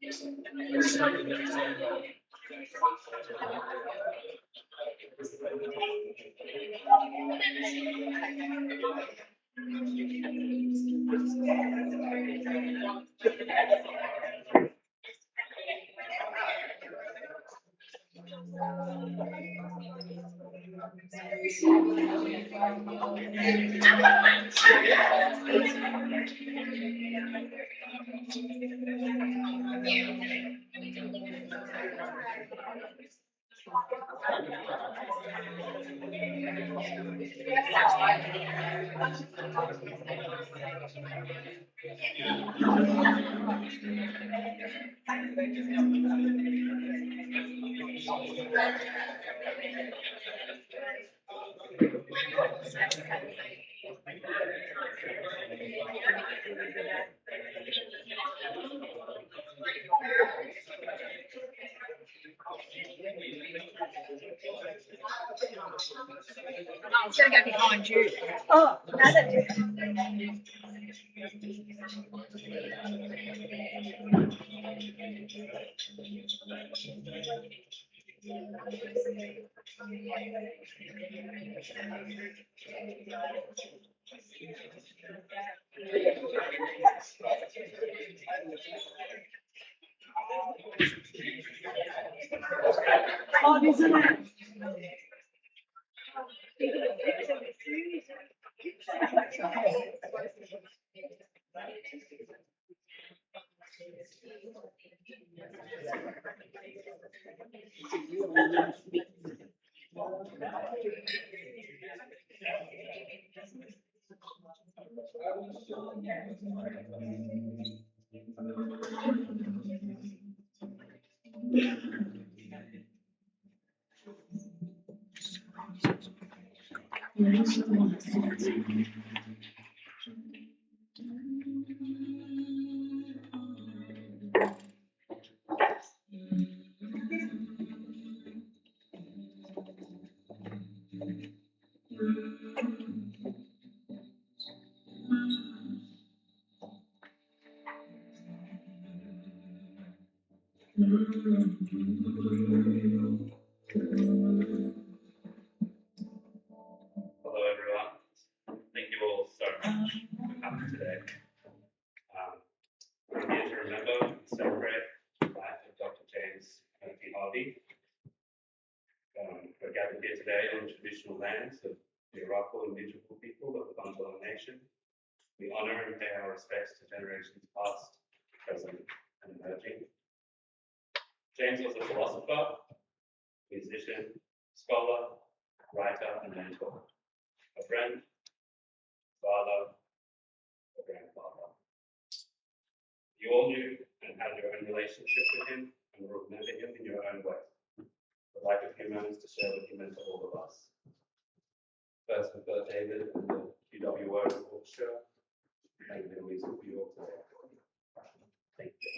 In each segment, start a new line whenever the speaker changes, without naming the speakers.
I was going to go behind you. Oh, no, that's odd, isn't it?
Hello, everyone. Thank you all so much for coming today. We're here to remember and celebrate the life of Dr. James Harvey. We're gathered here today on the traditional lands of the Arakwal and Bidjigal people of the Bundjalung Nation. We honour and pay our respects to generations past, present, and emerging. James was a philosopher, musician, scholar, writer, and mentor. A friend, father, a grandfather. You all knew and had your own relationship with him and will remember him in your own way. I'd like a few moments to share what he meant to all of us. First, with Bert David and the QWO Orchestra, playing the music for you all today. Thank you.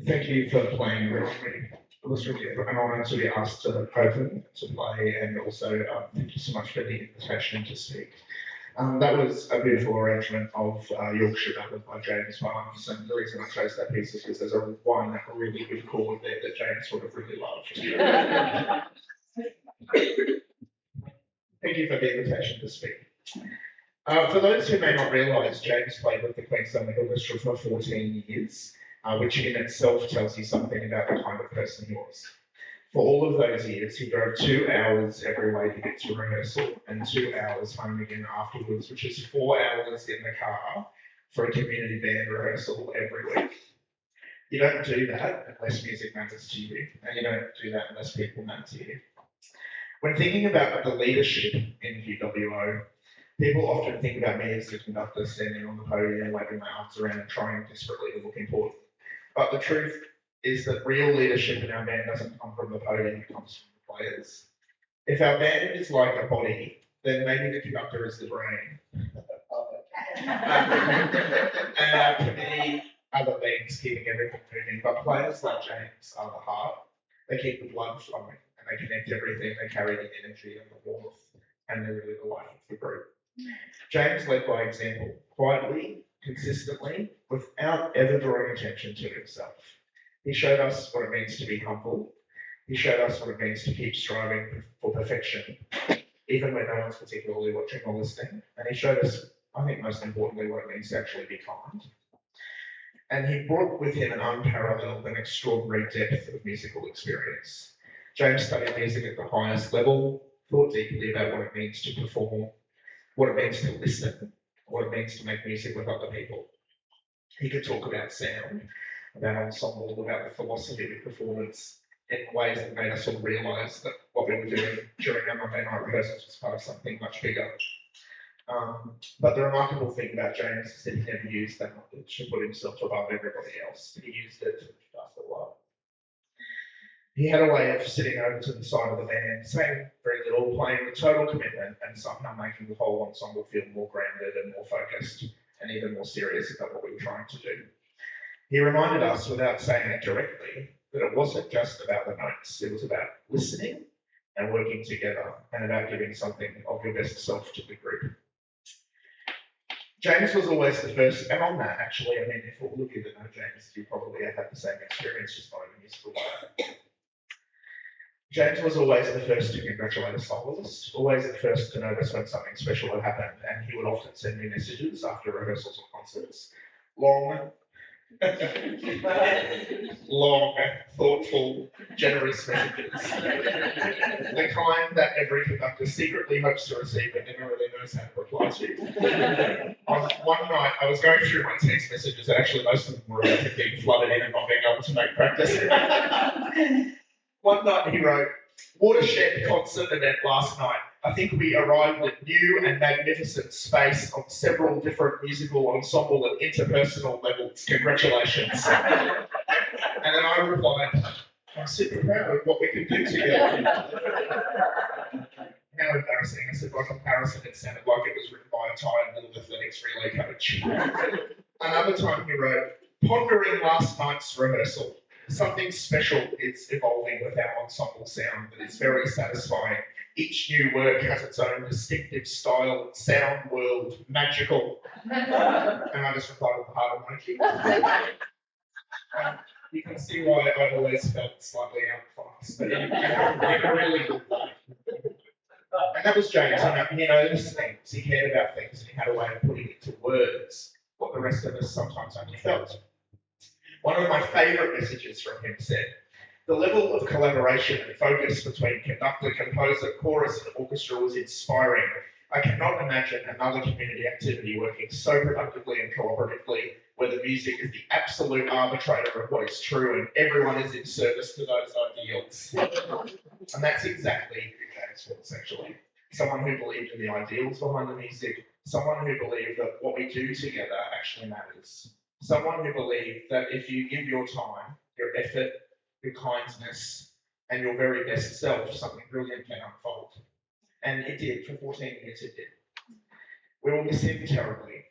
Thank you for playing with me. It was really an honour to be asked to open, to play, and also thank you so much for the invitation to speak. That was a beautiful arrangement of Yorkshire Ballad by James Barnes, and the reason I chose that piece is because there's a really good chord there that James would have really loved. Thank you for the invitation to speak. For those who may not realise, James played with the Queensland Orchestra for 14 years, which in itself tells you something about the kind of person he was. For all of those years, he drove 2 hours every way to get to rehearsal and 2 hours home again afterwards, which is 4 hours in the car for a community band rehearsal every week. You don't do that unless music matters to you, and you don't do that unless people matter to you. When thinking about the leadership in QWO, people often think about me as the conductor standing on the podium, waving my arms around and trying desperately to look important. But the truth is that real leadership in our band doesn't come from the podium, it comes from the players. If our band is like a body, then maybe the conductor is the brain. And our committee are the legs keeping everything moving. But players like James are the heart. They keep the blood flowing and they connect everything. They carry the energy and the warmth, and they're really the life of the group. James led by example, quietly, consistently, without ever drawing attention to himself. He showed us what it means to be humble. He showed us what it means to keep striving for perfection, even when no one's particularly watching or listening. And he showed us, I think most importantly, what it means to actually be kind. And he brought with him an unparalleled and extraordinary depth of musical experience. James studied music at the highest level, thought deeply about what it means to perform, what it means to listen, what it means to make music with other people. He could talk about sound, about ensemble, about the philosophy of performance in ways that made us all realise that what we were doing during our Monday night rehearsals was part of something much bigger. But the remarkable thing about James is that he never used that knowledge to put himself above everybody else. He used it to lift us all up. He had a way of sitting over to the side of the band, saying very little, playing with total commitment, and somehow making the whole ensemble feel more grounded and more focused and even more serious about what we were trying to do. He reminded us, without saying it directly, that it wasn't just about the notes, it was about listening and working together and about giving something of your best self to the group. James was always the first, and on that actually, I mean, if all of you that know James, you probably have had the same experience, just not in a musical way. James was always the first to congratulate a soloist, always the first to notice when something special had happened, and he would often send me messages after rehearsals or concerts. Long, thoughtful, generous messages. The kind that every conductor secretly hopes to receive but never really knows how to reply to. On one night, I was going through my text messages, and actually most of them were about being flooded in and not being able to make practice. One night he wrote, "Watershed concert event last night. I think we arrived at new and magnificent space on several different musical, ensemble and interpersonal levels. Congratulations." And then I replied, "I'm super proud of what we can do together." How embarrassing. I said, by comparison, it sounded like it was written by a tired little athletics relay coach. Another time he wrote, "Pondering last night's rehearsal. Something special is evolving with our ensemble sound that is very satisfying. Each new work has its own distinctive style, sound, world, magical." And I just replied with the heart emoji. You can see why I always felt slightly outclassed, but in a really good way. And that was James. He noticed things, he cared about things, and he had a way of putting into words what the rest of us sometimes only felt. One of my favourite messages from him said, "The level of collaboration and focus between conductor, composer, chorus, and orchestra was inspiring. I cannot imagine another community activity working so productively and collaboratively, where the music is the absolute arbitrator of what is true and everyone is in service to those ideals." And that's exactly who James was, actually. Someone who believed in the ideals behind the music, someone who believed that what we do together actually matters. Someone who believed that if you give your time, your effort, your kindness, and your very best self, something brilliant can unfold. And it did. For 14 years it did. We will miss him terribly.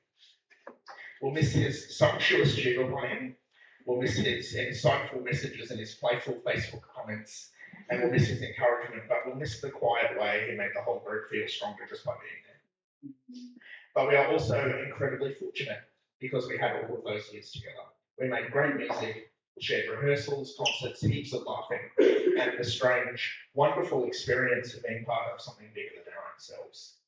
We'll miss his sumptuous tuba playing. We'll miss his insightful messages and his playful Facebook comments. And we'll miss his encouragement, but we'll miss the quiet way he made the whole group feel stronger just by being there. But we are also incredibly fortunate because we had all of those years together. We made great music, shared rehearsals, concerts, heaps of laughing, and the strange, wonderful experience of being part of something bigger than our own selves.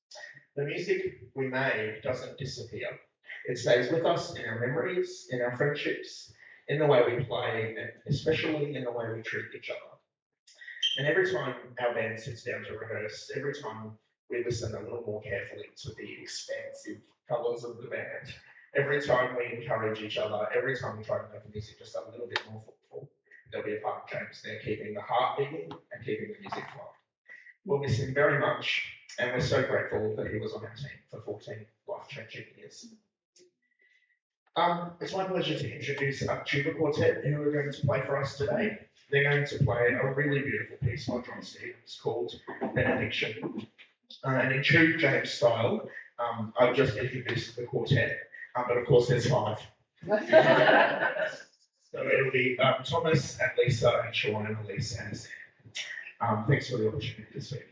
The music we made doesn't disappear. It stays with us in our memories, in our friendships, in the way we play, and especially in the way we treat each other. And every time our band sits down to rehearse, every time we listen a little more carefully to the expansive colours of the band, every time we encourage each other, every time we try to make the music just a little bit more thoughtful, there'll be a part of James there keeping the heart beating and keeping the music flowing. We'll miss him very much, and we're so grateful that he was on our team for 14 life-changing years. It's my pleasure to introduce a tuba quartet who are going to play for us today. They're going to play a really beautiful piece by John Stevens called Benediction. And in true James style, I've just introduced the quartet, but of course there's 5. So it'll be Thomas and Lisa and Sean and Elise and Sam. Thanks for the opportunity to speak.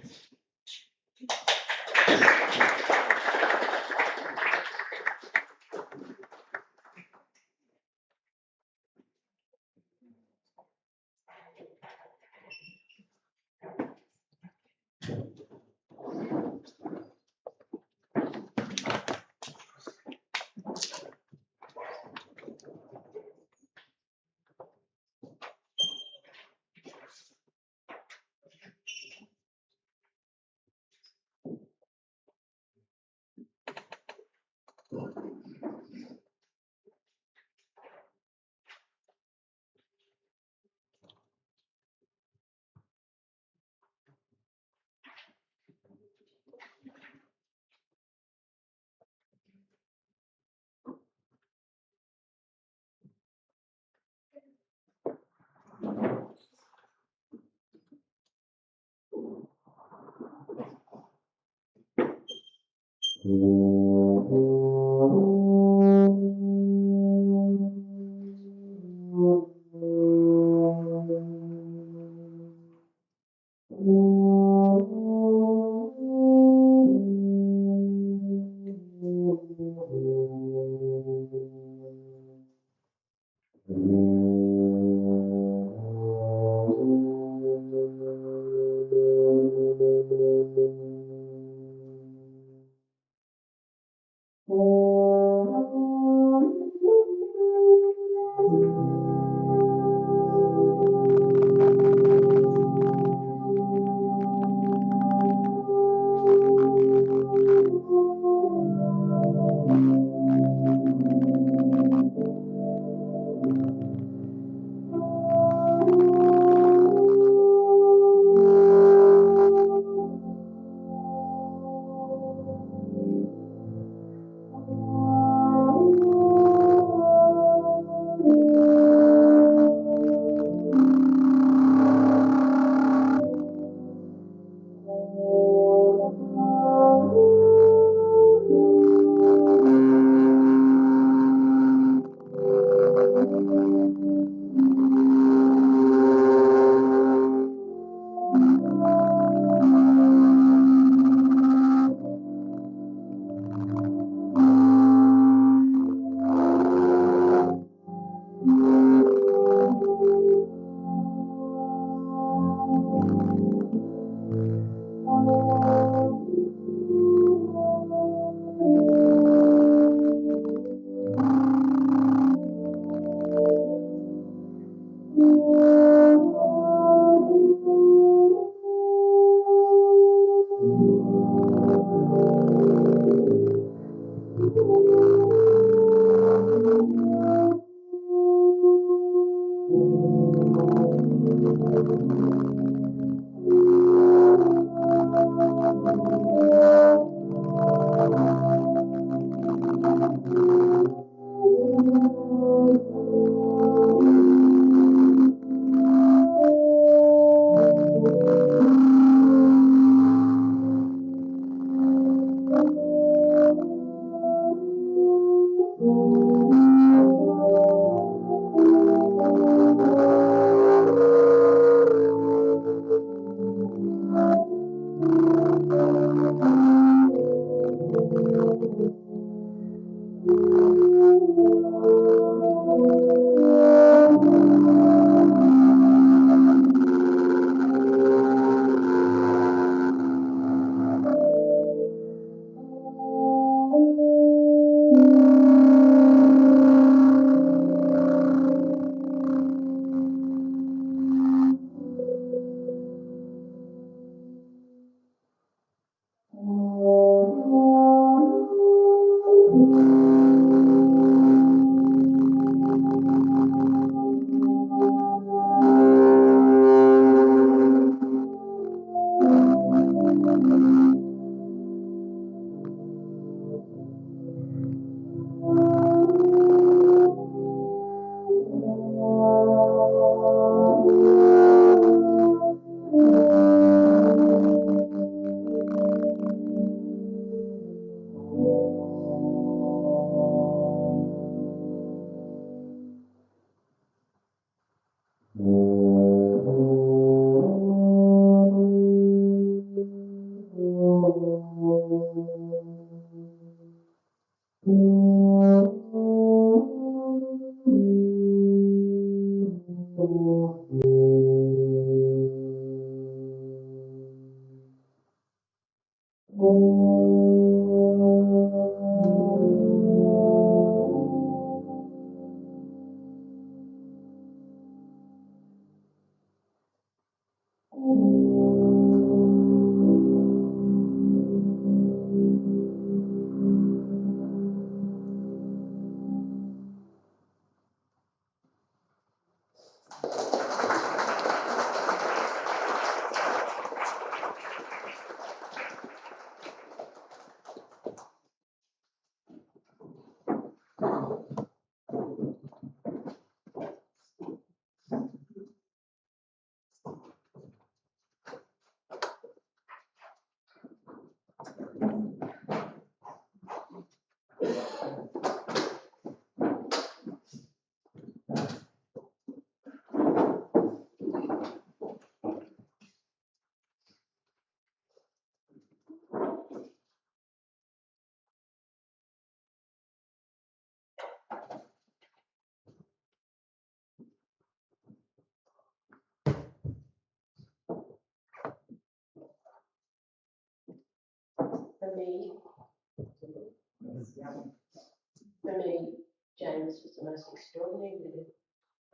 For me, James was the most extraordinary living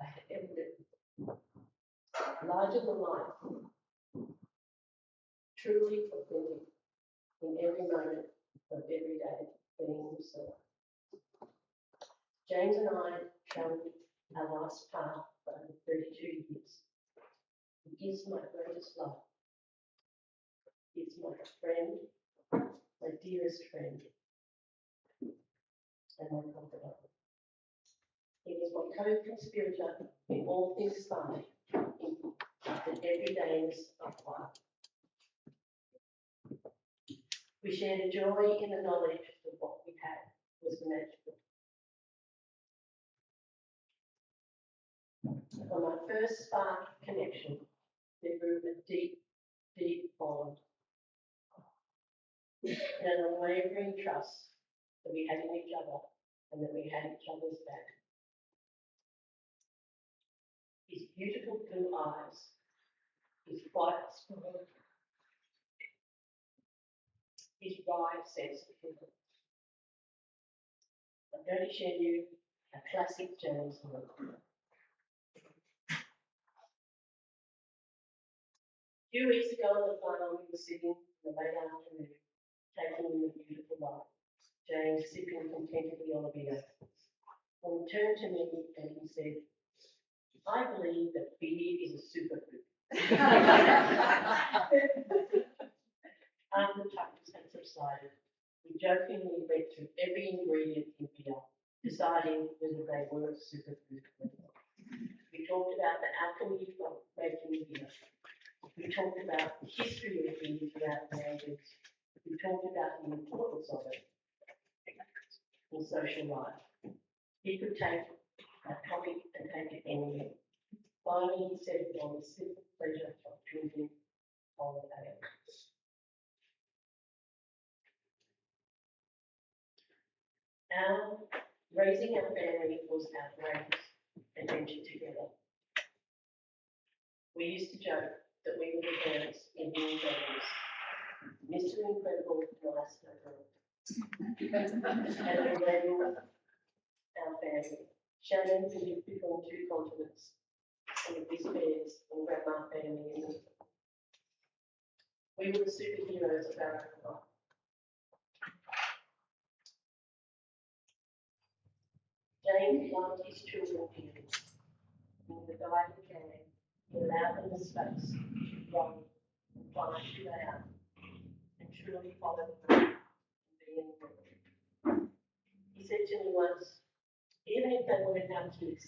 I had ever written. Larger than life, truly authentic in every moment of every day, being himself. James and I travelled our life's path for over 32 years. He is my greatest love. He is my friend, my dearest friend, and my confidant. He was my co-conspirator in all things fun, in the everydayness of life. We shared a joy in the knowledge that what we had was magical. On my first spark of connection, there grew a deep, deep bond and an unwavering trust that we had in each other and that we had each other's back. His beautiful blue eyes, his bright smile, his wide sense of humour. I'm going to share you a classic James moment. A few weeks ago on the farm, we were sitting in the late afternoon, taking in the beautiful light. James sipping contentedly on a beer. And he turned to me and he said, I believe that beer is a superfood. After the chuckles had subsided, we jokingly went through every ingredient in beer, deciding whether they were a superfood or not. We talked about the alchemy of making beer. We talked about the history of beer throughout the ages. We talked about the importance of it in social life. He could take a topic and take it anywhere. Finally, he said it on the simple pleasure of drinking cold ale. Raising our family was outrageous adventure together. We used to joke that we were the parents in the Incredibles. Mr. Incredible, nice and we ran our family. Shannon who lived between two continents, and the Bliss bears and grandma family in it. We were the superheroes of our own life. James loved his children dearly. In the guiding care, he allowed them the space to grow and find who they are, and truly follow the road and be in the world. He said to me once, even if they weren't our kids,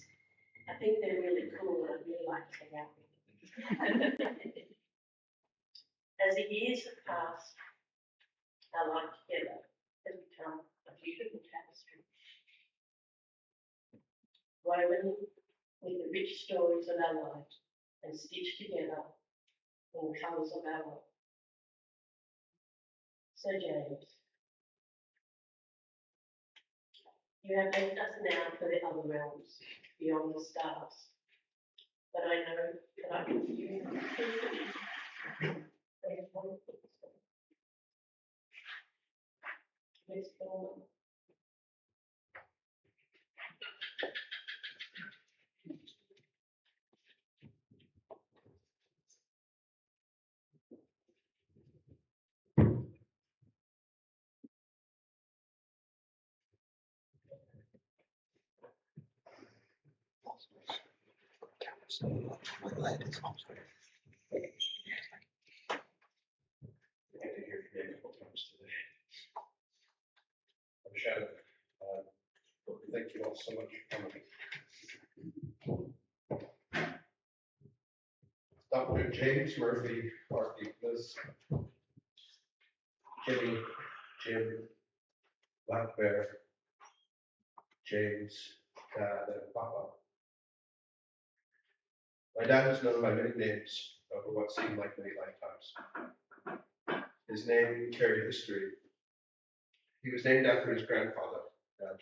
I think they're really cool and I'd really like to hang out with them. As the years have passed, our life together has become a beautiful tapestry, woven with the rich stories of our life and stitched together in the colours of our love. So James, you have left us now for the other realms, beyond the stars. But I know that I can hear you. Let's go on.
Good to hear from you a couple times today. I'm Shannon. Thank you all so much for coming. Dr. James Murphy, Harvey, Bliss, Jimmy, Jim, Black Bear, James, Dad, and Papa. My dad is known by many names over what seemed like many lifetimes. His name carried history. He was named after his grandfather,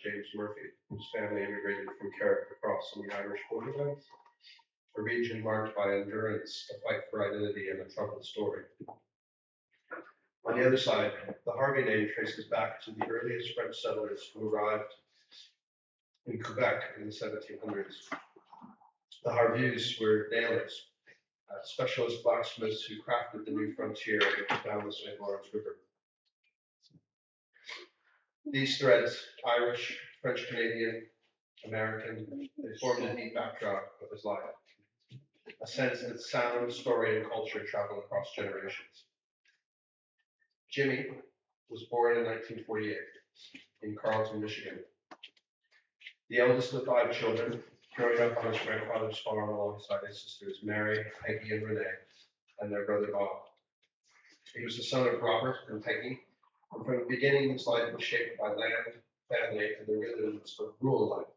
James Murphy, whose family immigrated from Carrick across on the Irish borderlands, a region marked by endurance, a fight for identity, and a troubled story. On the other side, the Harvey name traces back to the earliest French settlers who arrived in Quebec in the 1700s. The Harveys were nailers, specialist blacksmiths who crafted the new frontier down the St. Lawrence River. These threads, Irish, French Canadian, American, they formed a deep backdrop of his life, a sense that sound, story, and culture travel across generations. Jimmy was born in 1948 in Carleton, Michigan. The eldest of 5 children, growing up on his grandfather's farm alongside his sisters Mary, Peggy, and Renee, and their brother Bob. He was the son of Robert and Peggy, and from the beginning his life was shaped by land, family, and the rhythms of rural life,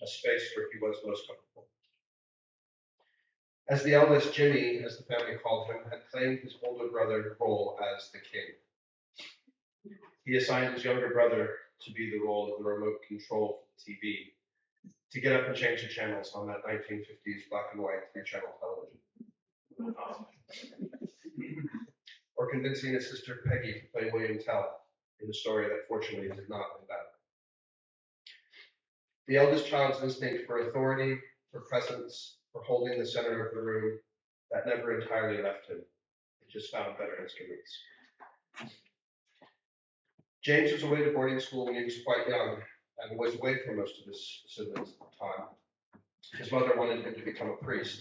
a space where he was most comfortable. As the eldest, Jimmy, as the family called him, had claimed his older brother's role as the king. He assigned his younger brother to be the role of the remote control for the TV, to get up and change the channels on that 1950s black and white 3-channel television. Or convincing his sister Peggy to play William Tell in a story that fortunately did not end up. The eldest child's instinct for authority, for presence, for holding the center of the room, that never entirely left him. He just found better instruments. James was away to boarding school when he was quite young and was away from most of his siblings at the time. His mother wanted him to become a priest,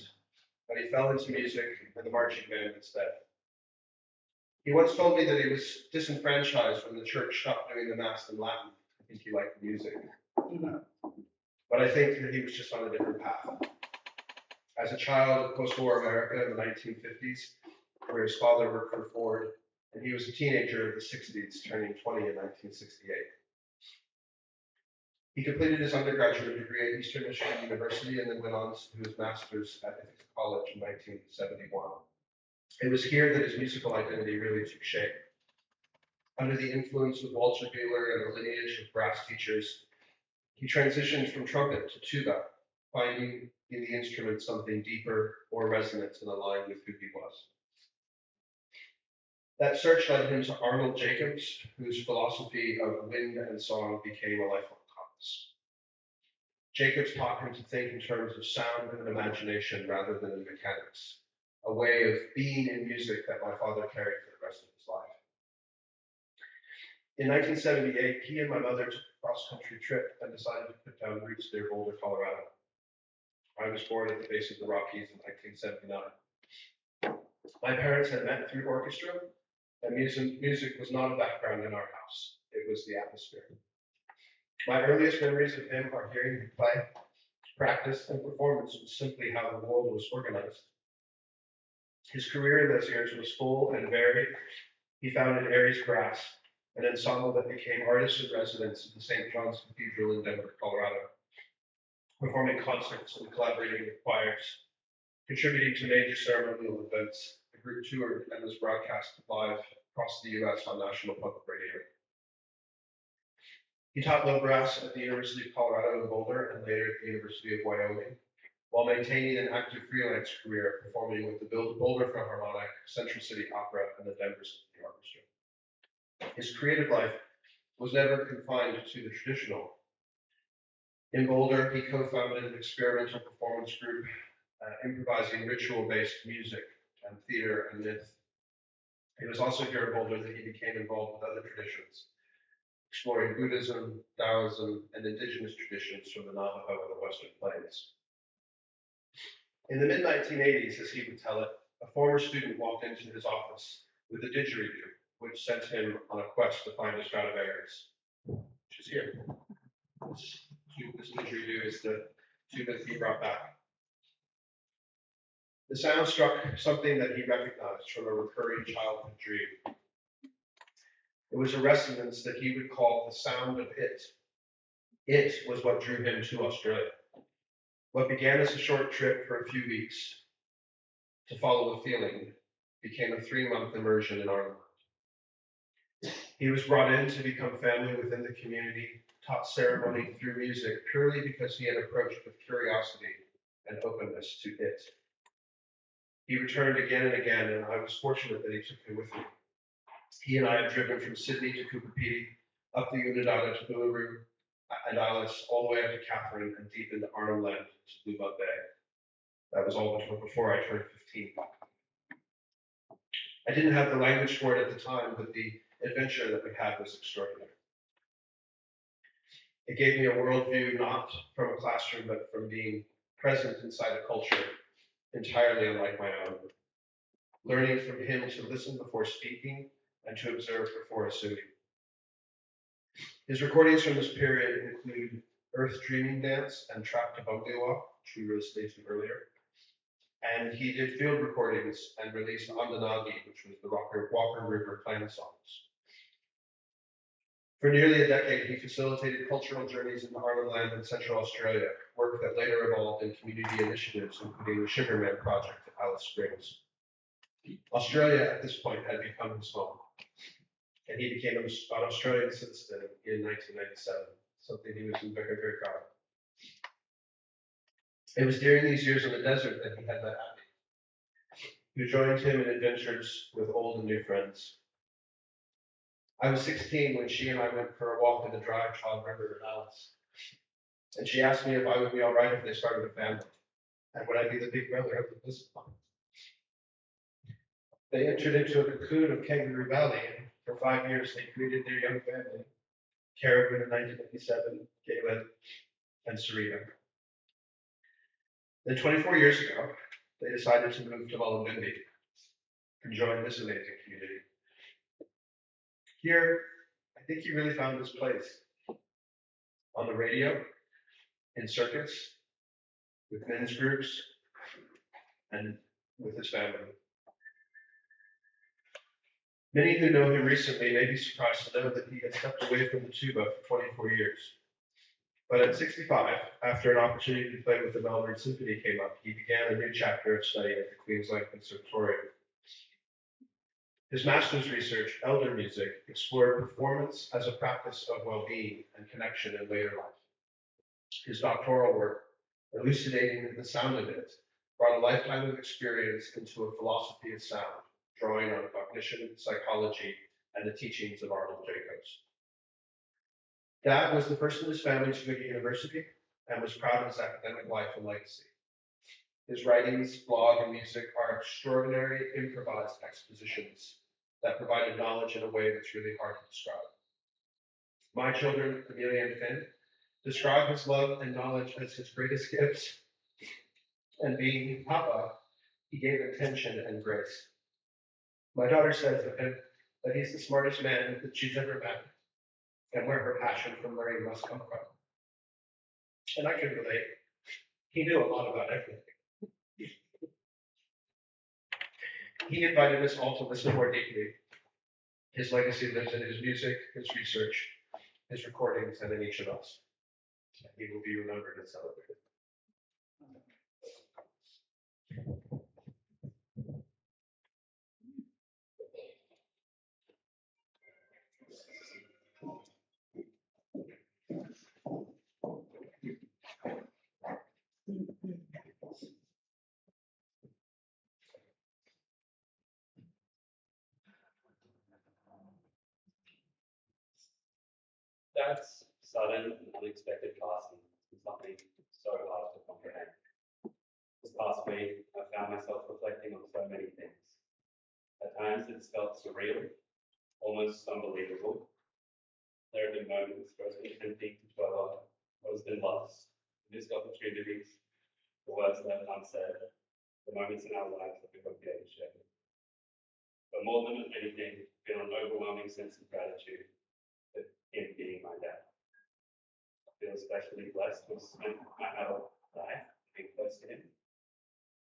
but he fell into music and the marching band instead. He once told me that he was disenfranchised when the church stopped doing the Mass in Latin. I think he liked the music. But I think that he was just on a different path. As a child of post-war America in the 1950s, where his father worked for Ford, and he was a teenager in the 60s, turning 20 in 1968. He completed his undergraduate degree at Eastern Michigan University and then went on to do his master's at Ithaca College in 1971. It was here that his musical identity really took shape. Under the influence of Walter Buehler and a lineage of brass teachers, he transitioned from trumpet to tuba, finding in the instrument something deeper, more resonant and aligned with who he was. That search led him to Arnold Jacobs, whose philosophy of wind and song became a lifelong compass. Jacobs taught him to think in terms of sound and imagination rather than in mechanics, a way of being in music that my father carried for the rest of his life. In 1978, he and my mother took a cross-country trip and decided to put down roots near Boulder, Colorado. I was born at the base of the Rockies in 1979. My parents had met through orchestra, and music was not a background in our house. It was the atmosphere. My earliest memories of him are hearing him play. Practice and performance was simply how the world was organized. His career in those years was full and varied. He founded Aries Brass, an ensemble that became artists in residence at the St. John's Cathedral in Denver, Colorado, performing concerts and collaborating with choirs, contributing to major ceremonial events. The group toured and was broadcast live across the U.S. on National Public Radio. He taught low brass at the University of Colorado in Boulder and later at the University of Wyoming, while maintaining an active freelance career performing with the Boulder Philharmonic, Central City Opera, and the Denver Symphony Orchestra. His creative life was never confined to the traditional. In Boulder, he co-founded an experimental performance group, improvising ritual-based music and theater and myth. It was also here in Boulder that he became involved with other traditions, exploring Buddhism, Taoism, and indigenous traditions from the Navajo and the Western Plains. In the mid-1980s, as he would tell it, a former student walked into his office with a didgeridoo, which sent him on a quest to find a Stradivarius, which is here. This didgeridoo is the tuba that he brought back. The sound struck something that he recognized from a recurring childhood dream. It was a resonance that he would call the sound of it. It was what drew him to Australia. What began as a short trip for a few weeks to follow a feeling became a 3-month immersion in Ireland. He was brought in to become family within the community, taught ceremony through music purely because he had approached with curiosity and openness to it. He returned again and again, and I was fortunate that he took me with him. He and I had driven from Sydney to Cooper Pedy, up the Unadilla to Uluru and Alice, all the way up to Catherine and deep into Arnhem Land to Blue Butt Bay. That was all before I turned 15. I didn't have the language for it at the time, but the adventure that we had was extraordinary. It gave me a worldview not from a classroom, but from being present inside a culture entirely unlike my own. Learning from him to listen before speaking and to observe before assuming. His recordings from this period include Earth Dreaming Dance and Trap to Bungalow, which we released earlier. And he did field recordings and released Andanagi, which was the Walker River Clan songs. For nearly a decade, he facilitated cultural journeys in Arnhem Land and Central Australia, work that later evolved in community initiatives, including the Sugarman Project at Alice Springs. Australia, at this point, had become his home, and he became an Australian citizen in 1997, something he was very, very proud of. It was during these years in the desert that he had met Abby, who joined him in adventures with old and new friends. I was 16 when she and I went for a walk in the dry Child River in Alice. And she asked me if I would be all right if they started a family, and would I be the big brother of the Bliss family. They entered into a cocoon of Kangaroo Valley, and for 5 years they created their young family, Caribou in 1997, Galen, and Serena. Then 24 years ago, they decided to move to Mullumbimby and join this amazing community. Here, I think he really found his place. On the radio, in circuits, with men's groups, and with his family. Many who know him recently may be surprised to know that he had stepped away from the tuba for 24 years. But at 65, after an opportunity to play with the Melbourne Symphony came up, he began a new chapter of study at the Queensland Conservatorium. His master's research, elder music, explored performance as a practice of well-being and connection in later life. His doctoral work, elucidating the sound of it, brought a lifetime of experience into a philosophy of sound, drawing on cognition, psychology, and the teachings of Arnold Jacobs. Dad was the first in his family to go to university and was proud of his academic life and legacy. His writings, blog, and music are extraordinary improvised expositions that provided knowledge in a way that's really hard to describe. My children, Amelia and Finn, describe his love and knowledge as his greatest gifts, and being Papa, he gave attention and grace. My daughter says of him that he's the smartest man that she's ever met, and where her passion for learning must come from. And I can relate. He knew a lot about everything. He invited us all to listen more deeply. His legacy lives in his music, his research, his recordings, and in each of us. And he will be remembered and celebrated.
That's sudden and unexpected passing is something so hard to comprehend. This past week, I found myself reflecting on so many things. At times, it's felt surreal, almost unbelievable. There have been moments where it's been tempting to dwell on what has been lost, the missed opportunities, the words left unsaid, the moments in our lives that we won't be able to share. But more than anything, I feel an overwhelming sense of gratitude for him being my dad. I feel especially blessed to have spent my whole life being close to him.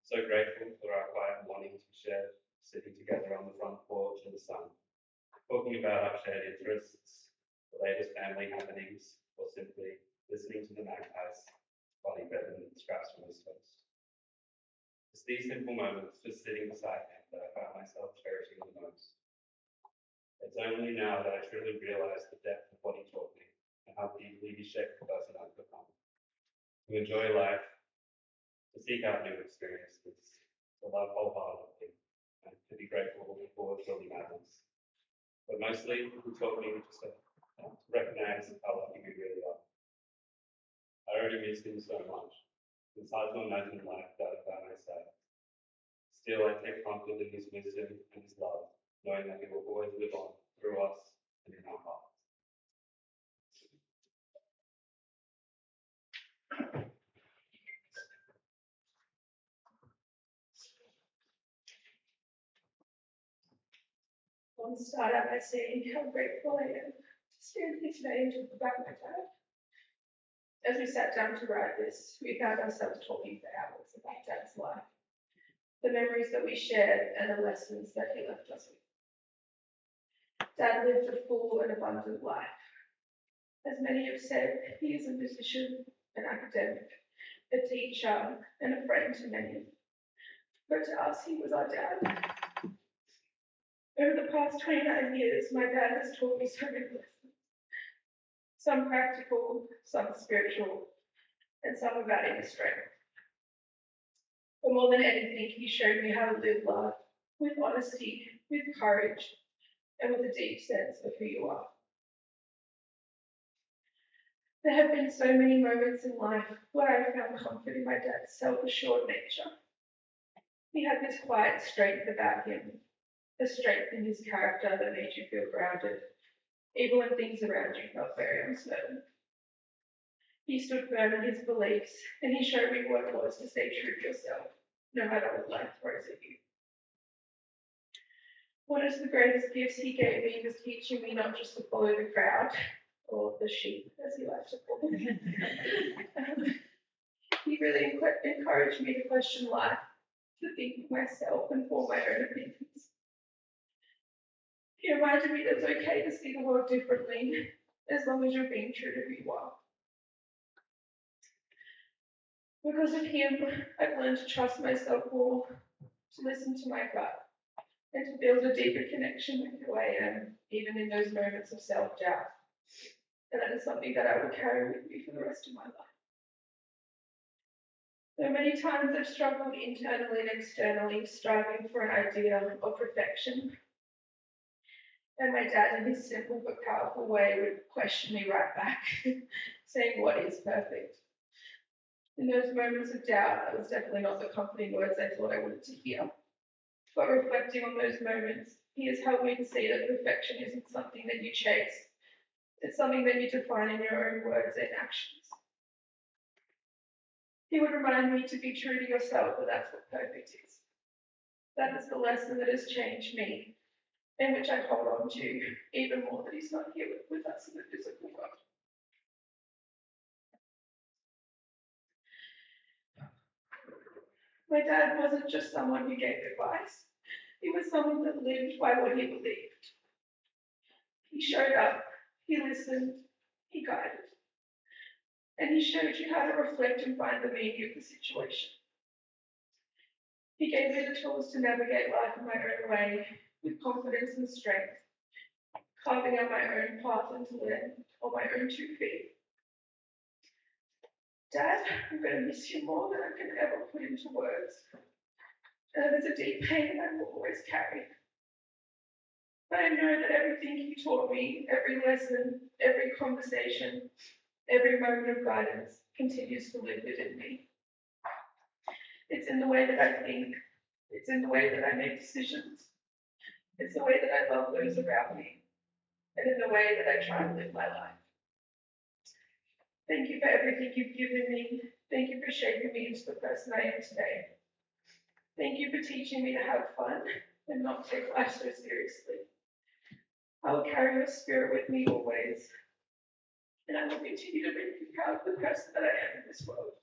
So grateful for our quiet morning to share, sitting together on the front porch in the sun, talking about our shared interests, the latest family happenings, or simply listening to the magpies while he fed them scraps from his toast. It's these simple moments, just sitting beside him, that I found myself cherishing the most. It's only now that I truly realize the depth of what he taught me and how deeply he shaped the person I've become. To enjoy life, to seek out new experiences, to love wholeheartedly, and to be grateful for what truly matters. But mostly, he taught me to recognize how lucky we really are. I already miss him so much. It's hard to imagine life without him by my side. Still, I take comfort in his wisdom and his love, knowing that he will always live on through us and in our hearts.
I want to start out by saying how grateful I am to stand here today and talk about my dad. As we sat down to write this, we found ourselves talking for hours about Dad's life, the memories that we shared, and the lessons that he left us with. Dad lived a full and abundant life. As many have said, he is a musician, an academic, a teacher, and a friend to many. But to us, he was our dad. Over the past 29 years, my dad has taught me so many lessons. Some practical, some spiritual, and some about inner strength. But more than anything, he showed me how to live life with honesty, with courage, and with a deep sense of who you are. There have been so many moments in life where I found comfort in my dad's self-assured nature. He had this quiet strength about him, a strength in his character that made you feel grounded, even when things around you felt very uncertain. He stood firm in his beliefs, and he showed me what it was to stay true to yourself, no matter what life throws at you. One of the greatest gifts he gave me was teaching me not just to follow the crowd, or the sheep, as he likes to call them. He really encouraged me to question life, to think for myself and form my own opinions. He reminded me that it's okay to see the world differently, as long as you're being true to who you are. Because of him, I've learned to trust myself more, to listen to my gut, and to build a deeper connection with who I am, even in those moments of self-doubt. And that is something that I will carry with me for the rest of my life. There are many times I've struggled internally and externally, striving for an idea of perfection. And my dad, in his simple but powerful way, would question me right back, saying, "What is perfect?" In those moments of doubt, that was definitely not the comforting words I thought I wanted to hear. But reflecting on those moments, he has helped me to see that perfection isn't something that you chase. It's something that you define in your own words and actions. He would remind me to be true to yourself, that that's what perfect is. That is the lesson that has changed me, and which I hold on to even more that he's not here with us in the physical world. My dad wasn't just someone who gave advice. He was someone that lived by what he believed. He showed up, he listened, he guided. And he showed you how to reflect and find the meaning of the situation. He gave me the tools to navigate life in my own way, with confidence and strength, carving out my own path and to land on my own 2 feet. Dad, I'm going to miss you more than I can ever put into words. There's a deep pain I will always carry. But I know that everything he taught me, every lesson, every conversation, every moment of guidance continues to live within me. It's in the way that I think. It's in the way that I make decisions. It's the way that I love those around me. And in the way that I try to live my life. Thank you for everything you've given me. Thank you for shaping me into the person I am today. Thank you for teaching me to have fun and not take life so seriously. I will carry your spirit with me always. And I will continue to make you proud of the person that I am in this world.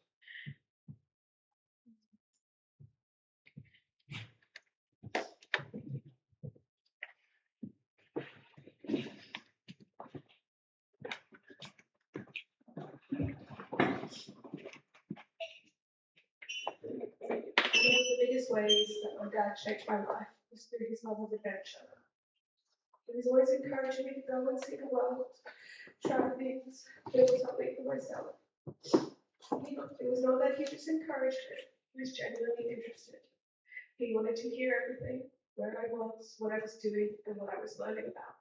One of the biggest ways that my dad shaped my life was through his love of adventure. He was always encouraging me to go and see the world, try things, build something for myself. It was not that he just encouraged me, he was genuinely interested. He wanted to hear everything, where I was, what I was doing, and what I was learning about.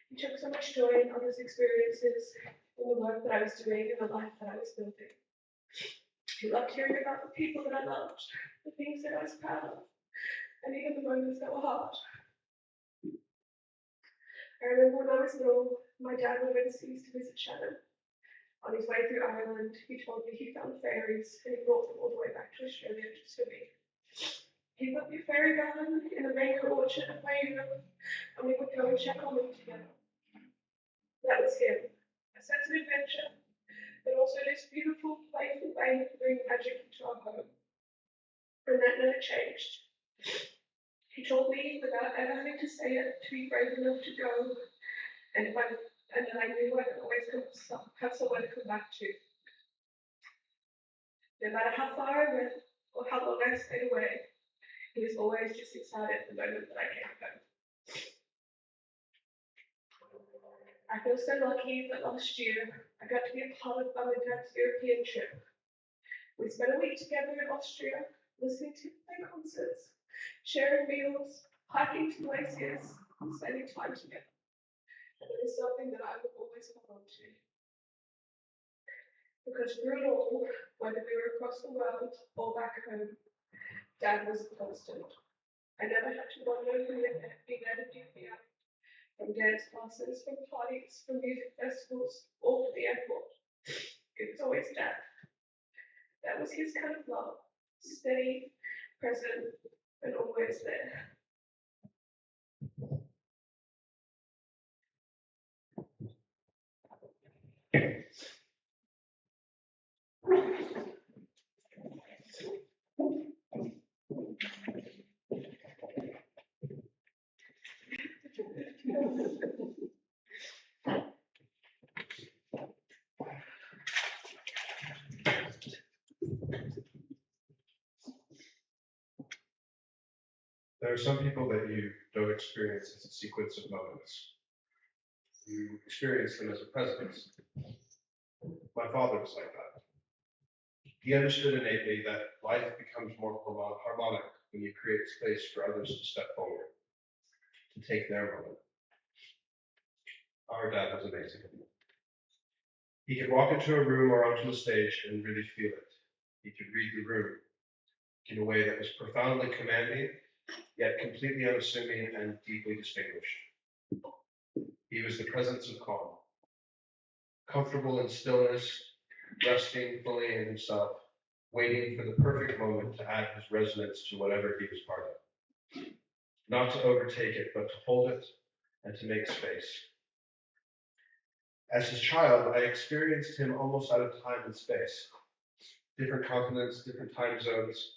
He took so much joy in others' experiences, in the work that I was doing, in the life that I was building. He loved hearing about the people that I loved, the things that I was proud of, and even the moments that were hard. I remember when I was little, my dad went overseas to visit Shannon. On his way through Ireland, he told me he found fairies and he brought them all the way back to Australia just for me. He put me a fairy garden in the mango orchard at my area, and we would go and check on them together. That was him, a sense of adventure, but also this beautiful, playful way to bring magic into our home. And that never changed. He told me without ever having to say it to be brave enough to go, and then I knew I could always have someone to come back to. No matter how far I went or how long I stayed away, he was always just excited the moment that I came home. I feel so lucky that last year I got to be a part of my dad's European trip. We spent a week together in Austria, listening to their concerts, sharing meals, hiking to glaciers, and spending time together. And it is something that I will always hold on to. Because through it all, whether we were across the world or back home, Dad was a constant. I never had to wonder who would be there to pick me up. from dance classes, from parties, from music festivals, or from the airport. It was always Dad. That was his kind of love, steady, present, and always there.
There are some people that you don't experience as a sequence of moments. You experience them as a presence. My father was like that. He understood innately that life becomes more harmonic when you create space for others to step forward, to take their moment. Our dad was amazing. He could walk into a room or onto a stage and really feel it. He could read the room in a way that was profoundly commanding, yet completely unassuming and deeply distinguished. He was the presence of calm, comfortable in stillness, resting fully in himself, waiting for the perfect moment to add his resonance to whatever he was part of. Not to overtake it, but to hold it and to make space. As his child, I experienced him almost out of time and space. Different continents, different time zones.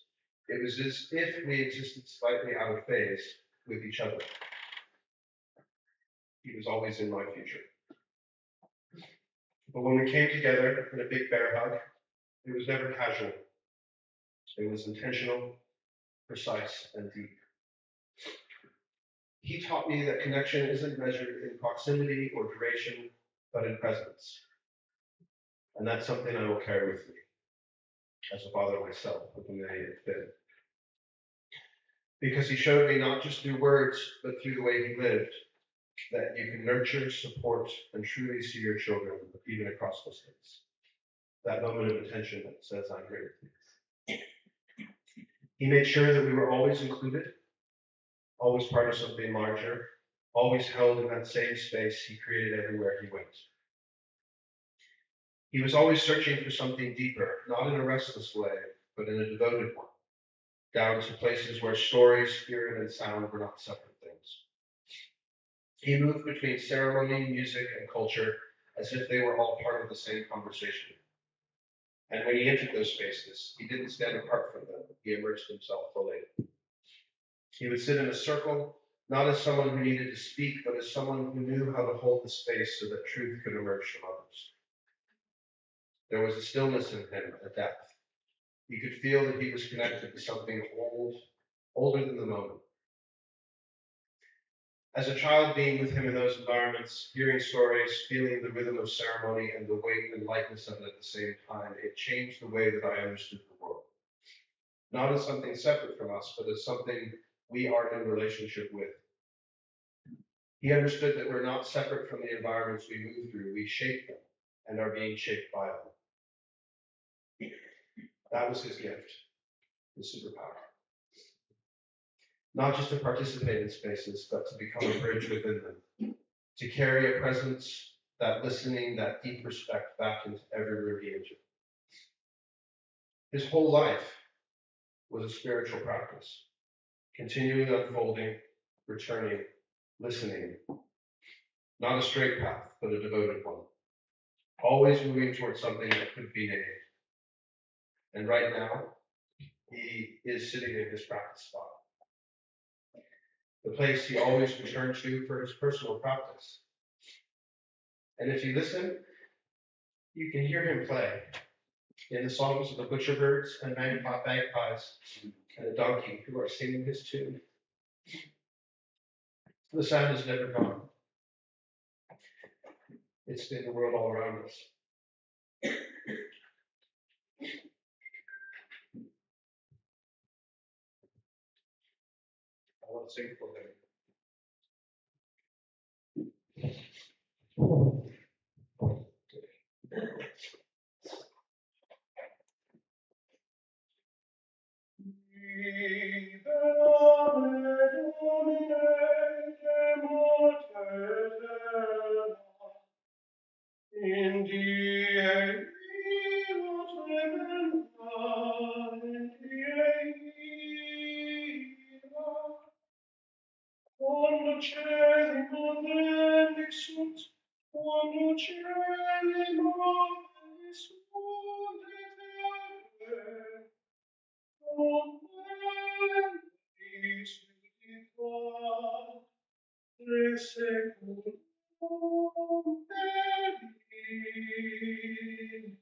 It was as if we existed slightly out of phase with each other. He was always in my future. But when we came together in a big bear hug, it was never casual. It was intentional, precise, and deep. He taught me that connection isn't measured in proximity or duration, but in presence. And that's something I will carry with me as a father myself, with the many it fit. Because he showed me not just through words, but through the way he lived, that you can nurture, support, and truly see your children, even across distance. That moment of attention that says, I'm here with you. He made sure that we were always included, always part of something larger, always held in that same space he created everywhere he went. He was always searching for something deeper, not in a restless way, but in a devoted one, down to places where story, spirit, and sound were not separate things. He moved between ceremony, music, and culture as if they were all part of the same conversation. And when he entered those spaces, he didn't stand apart from them. He immersed himself fully. He would sit in a circle, not as someone who needed to speak, but as someone who knew how to hold the space so that truth could emerge from others. There was a stillness in him, a depth. You could feel that he was connected to something old, older than the moment. As a child, being with him in those environments, hearing stories, feeling the rhythm of ceremony and the weight and lightness of it at the same time, it changed the way that I understood the world. Not as something separate from us, but as something we are in relationship with. He understood that we're not separate from the environments we move through, we shape them and are being shaped by them. That was his gift, his superpower. Not just to participate in spaces, but to become a bridge within them, to carry a presence, that listening, that deep respect back into every room he entered. His whole life was a spiritual practice, continuing unfolding, returning, listening. Not a straight path, but a devoted one. Always moving towards something that could be named. And right now, he is sitting in his practice spot. The place he always returned to for his personal practice. And if you listen, you can hear him play in the songs of the butcherbirds and magpies and a donkey who are singing his tune. The sound is never gone. It's in the world all around us. I want to sing for him. cieli benedixunt, quando cieli nobis sunt et terre, omnes vivat, res seculum Amen.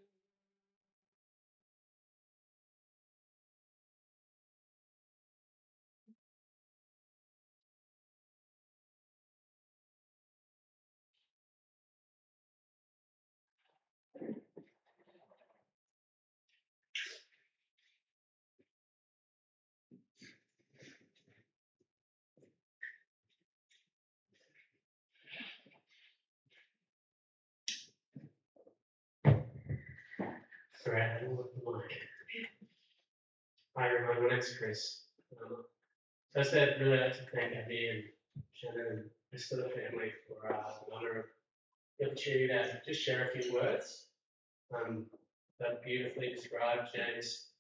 Alright, hi everyone, my name's Chris. First, I'd really like to thank Abby and Shannon and the rest of the family for the honour of the opportunity to just share a few words that beautifully describe James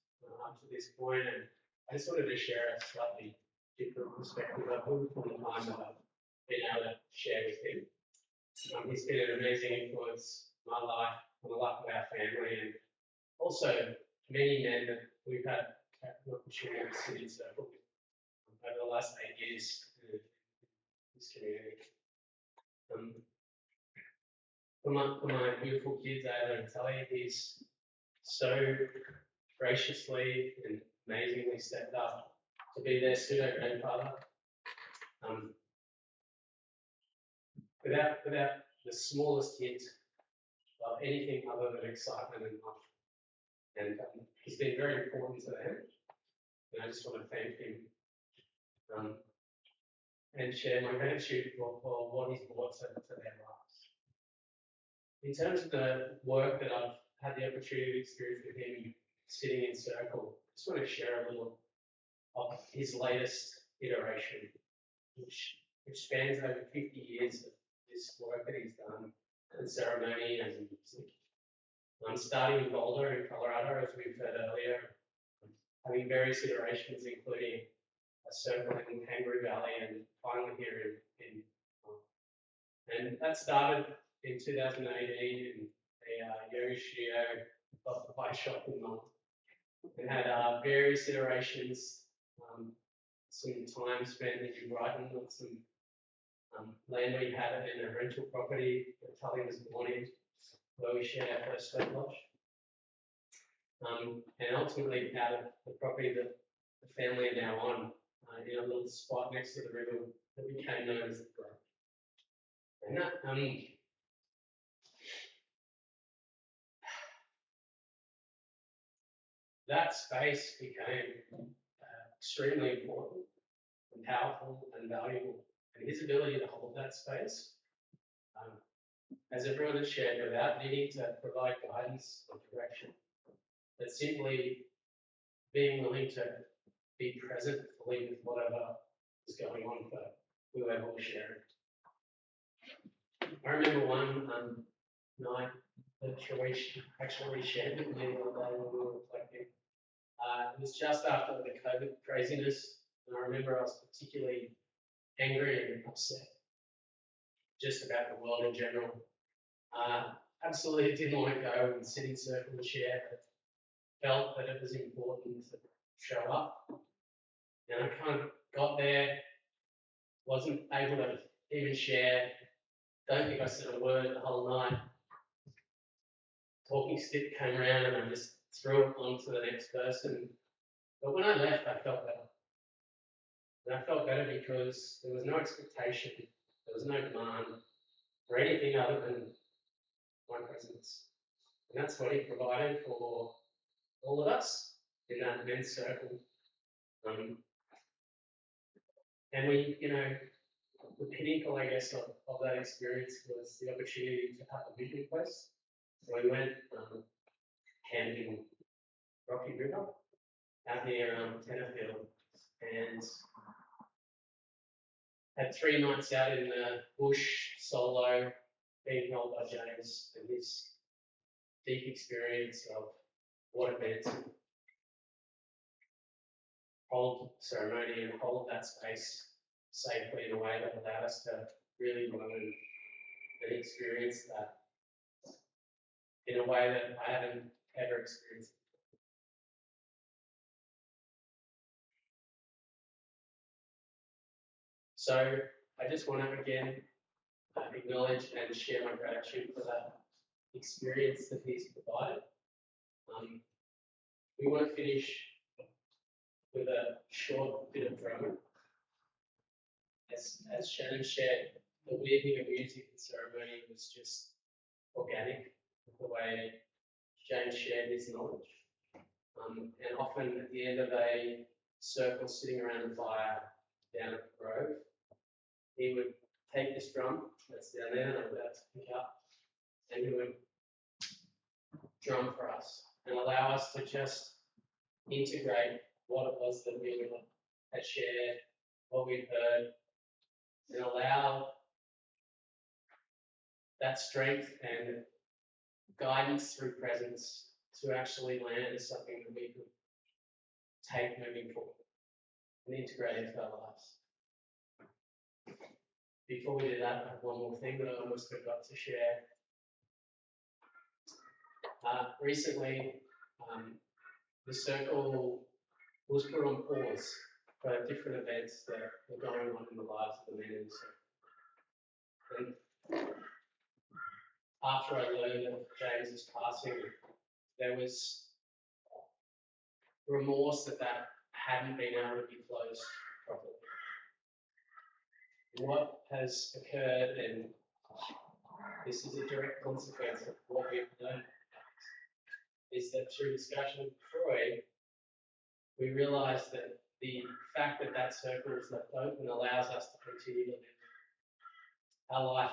up to this point, and I just wanted to share a slightly different perspective of him from the time that I've been able to share with him. He's been an amazing influence in my life, on the life of our family, and also many men that we've had the opportunity to sit in circle with over the last 8 years in this community. For my beautiful kids, Ayla and Tully, he's so graciously and amazingly stepped up to be their pseudo grandfather. Without the smallest hint of anything other than excitement and love. And he's been very important to them. And I just want to thank him and share my gratitude for what he's brought to their lives. In terms of the work that I've had the opportunity to experience with him sitting in circle, I just want to share a little of his latest iteration, which spans over 50 years of this work that he's done, and ceremony and music. I'm starting in Boulder in Colorado, as we've heard earlier, having various iterations, including a circle in Kangaroo Valley, and finally here in and that started in 2018 in a yoga studio of the bike shop in Malta, and had various iterations, some time spent in Brighton on some land we had in a rental property that Tully was born in, where we shared our first sweat lodge. And ultimately out of the property that the family are now on, in a little spot next to the river that became known as the Grove. And that space became extremely important and powerful and valuable. And his ability to hold that space, as everyone has shared, without needing to provide guidance or direction, but simply being willing to be present fully with whatever is going on for whoever was sharing. I remember one night that Troy actually shared with me the other day when we were reflecting. It was just after the COVID craziness, and I remember I was particularly angry and upset just about the world in general. Absolutely didn't want to go and sit in circle and share, but felt that it was important to show up. And I kind of got there, wasn't able to even share, don't think I said a word the whole night. Talking stick came around and I just threw it on to the next person. But when I left, I felt better. And I felt better because there was no expectation, there was no demand for anything other than my presence. And that's what he provided for all of us in that men's circle. And we, the pinnacle, I guess, of that experience was the opportunity to have a vision quest. So we went camping Rocky River out near Tenterfield, and had 3 nights out in the bush solo, being held by James and his deep experience of what it meant to hold ceremony and hold that space safely in a way that allowed us to really learn and experience that in a way that I haven't ever experienced. So I just want to again acknowledge and share my gratitude for that experience that he's provided. We want to finish with a short bit of drama. As Shannon shared, the weaving of music and ceremony was just organic, the way James shared his knowledge. And often at the end of a circle sitting around the fire down at the grove, he would take this drum that's down there that I'm about to pick up, and he would drum for us and allow us to just integrate what it was that we had shared, what we'd heard, and allow that strength and guidance through presence to actually land as something that we could take moving forward and integrate into our lives. Before we do that, I have one more thing that I almost forgot to share. Recently, the circle was put on pause for different events that were going on in the lives of the men in the circle. And after I learned of James's passing, there was remorse that hadn't been able to be closed properly. What has occurred, and this is a direct consequence of what we've learned, is that through discussion with Freud, we realised that the fact that that circle is left open allows us to continue to live our life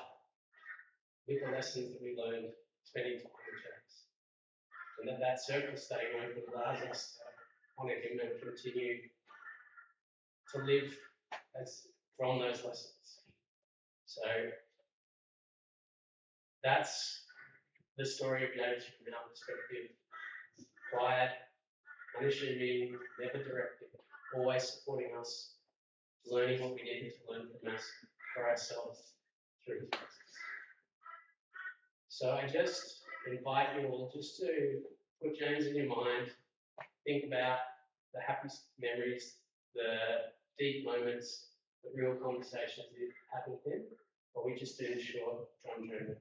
with the lessons that we learned spending time with James. And that circle staying open allows us to honour him and continue to live from those lessons. So that's the story of James from our perspective. Quiet, unassuming, never directed, always supporting us, learning what we needed to learn from us for ourselves through his presence. So I just invite you all just to put James in your mind, think about the happy memories, the deep moments, the real conversations that you've had with him, or we just do this short drum journey.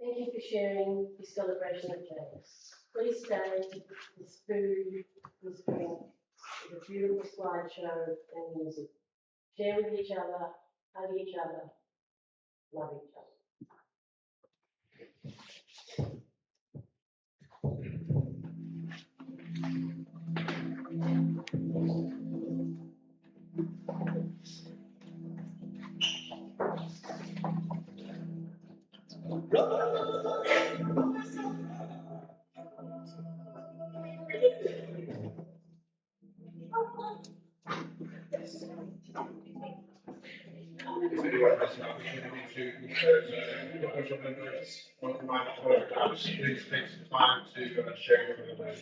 Thank you for sharing this celebration of James. Please stay. There's food, there's drink, there's a beautiful slideshow and music. Share with each other, hug each other, love each other.
If anyone has an opportunity to put your members on my photographs, please take some time to share your members.